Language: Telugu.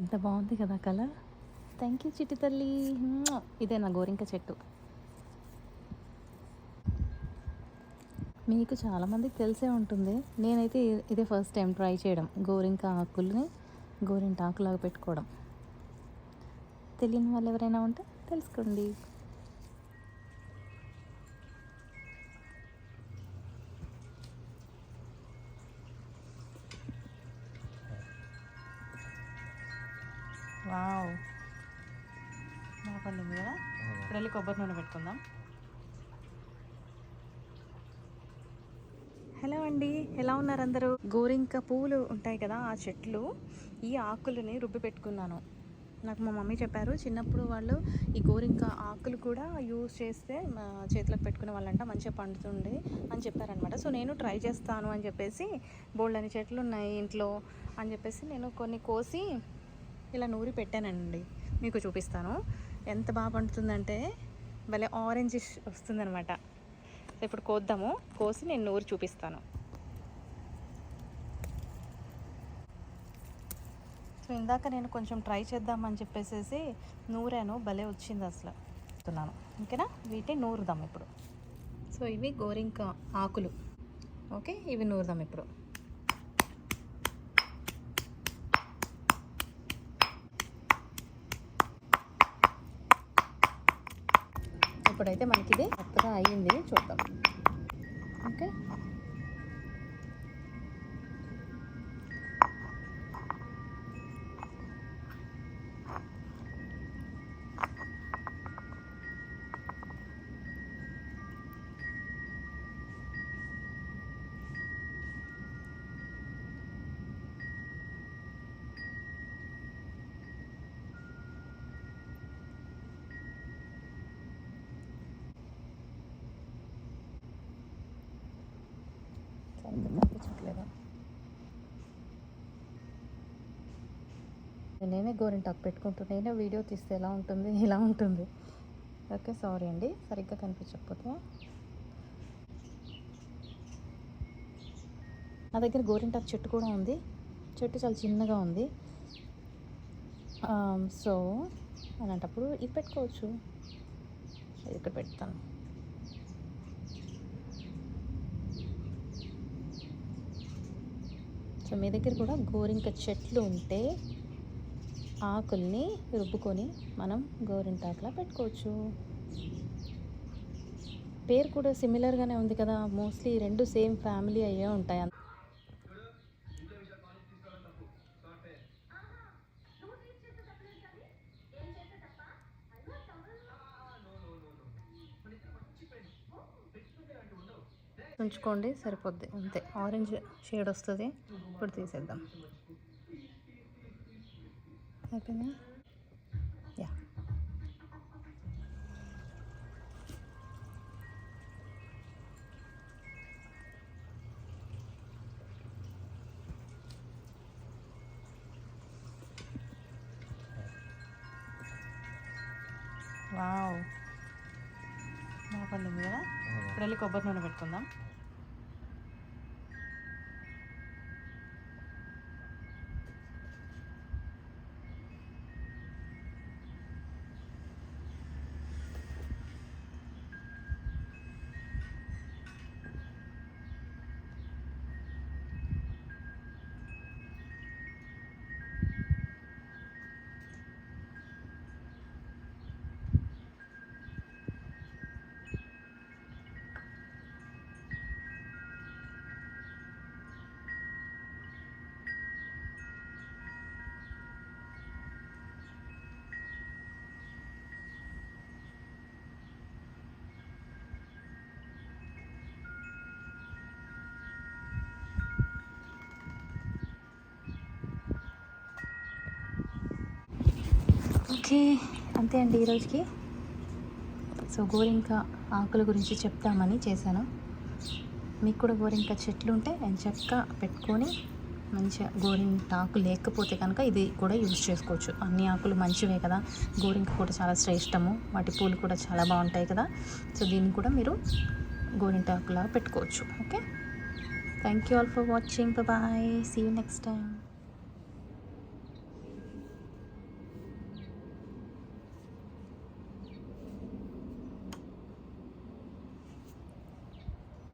ఎంత బాగుంది కదా కలర్. థ్యాంక్ యూ చిట్టి తల్లి. ఇదే నా గోరింక చెట్టు. మీకు చాలామందికి తెలిసే ఉంటుంది. నేనైతే ఇదే ఫస్ట్ టైం ట్రై చేయడం, గోరింక ఆకుల్ని గోరింటాకులాగా పెట్టుకోవడం. తెలియని వాళ్ళు ఎవరైనా ఉంటే తెలుసుకోండి. వావ్, బాగా పండింది కదా. ఇప్పుడు వెళ్ళి కొబ్బరి నూనె పెట్టుకుందాం. హలో అండి, ఎలా ఉన్నారు అందరూ? గోరింక పువ్వులు ఉంటాయి కదా, ఆ చెట్లు ఈ ఆకులని రుబ్బి పెట్టుకున్నాను. నాకు మా మమ్మీ చెప్పారు, చిన్నప్పుడు వాళ్ళు ఈ గోరింక ఆకులు కూడా యూజ్ చేస్తే చేతిలోకి పెట్టుకునే వాళ్ళంట, మంచిగా పండుతుండే అని చెప్పారనమాట. సో నేను ట్రై చేస్తాను అని చెప్పేసి, బోల్డని చెట్లు ఉన్నాయి ఇంట్లో అని చెప్పేసి నేను కొన్ని కోసి ఇలా నూరి పెట్టానండి. మీకు చూపిస్తాను ఎంత బాగా పండుతుందంటే, భలే ఆరెంజ్ వస్తుందనమాట. ఇప్పుడు కోద్దాము, కోసి నేను నూరి చూపిస్తాను. సో ఇందాక నేను కొంచెం ట్రై చేద్దామని చెప్పేసి నూరాను, భలే వచ్చింది అసలు. చెప్తున్నాను ఓకేనా. వీటిని నూరుదాం ఇప్పుడు. సో ఇవి గోరింక ఆకులు, ఓకే. ఇవి నూరుదాం ఇప్పుడు. ఇప్పుడైతే మనకి ఇది కొత్తగా అయ్యింది, చూద్దాం. ఓకే, కనిపించట్లేదా? నేనే గోరింటాకు పెట్టుకుంటున్నా, వీడియో తీస్తే ఎలా ఉంటుంది, ఇలా ఉంటుంది. ఓకే, సారీ అండి సరిగ్గా కనిపించకపోతే. నా దగ్గర గోరింటాకు చెట్టు కూడా ఉంది. చెట్టు చాలా చిన్నగా ఉంది. సో అలాంటప్పుడు ఇది పెట్టుకోవచ్చు. ఇది ఇక్కడ పెడతాను. సో మీ దగ్గర కూడా గోరింక చెట్లు ఉంటే ఆకుల్ని రుబ్బుకొని మనం గోరింటాకులా పెట్టుకోవచ్చు. పేరు కూడా సిమిలర్గానే ఉంది కదా, మోస్ట్లీ రెండు సేమ్ ఫ్యామిలీ అయ్యే ఉంటాయి. ఉంచుకోండి సరిపోద్ది, అంతే. ఆరెంజ్ షేడ్ వస్తుంది. ఇప్పుడు తీసేద్దాం, ఓకేనా. యా, వావ్, బాగా పండింది కదా. ఇప్పుడు వెళ్ళి కొబ్బరి నూనె పెట్టుకుందాం. ఓకే, అంతే అండి ఈరోజుకి. సో గోరింక ఆకుల గురించి చెప్తామని చేశాను. మీకు కూడా గోరింక చెట్లు ఉంటే చక్కగా పెట్టుకొని, మంచిగా గోరింక ఆకు లేకపోతే కనుక ఇది కూడా యూజ్ చేసుకోవచ్చు. అన్ని ఆకులు మంచివే కదా, గోరింక కూడా చాలా శ్రేష్టము, వాటి పూలు కూడా చాలా బాగుంటాయి కదా. సో దీన్ని కూడా మీరు గోరింక ఆకులాగా పెట్టుకోవచ్చు. Okay, thank you all for watching. Bye, see you next time.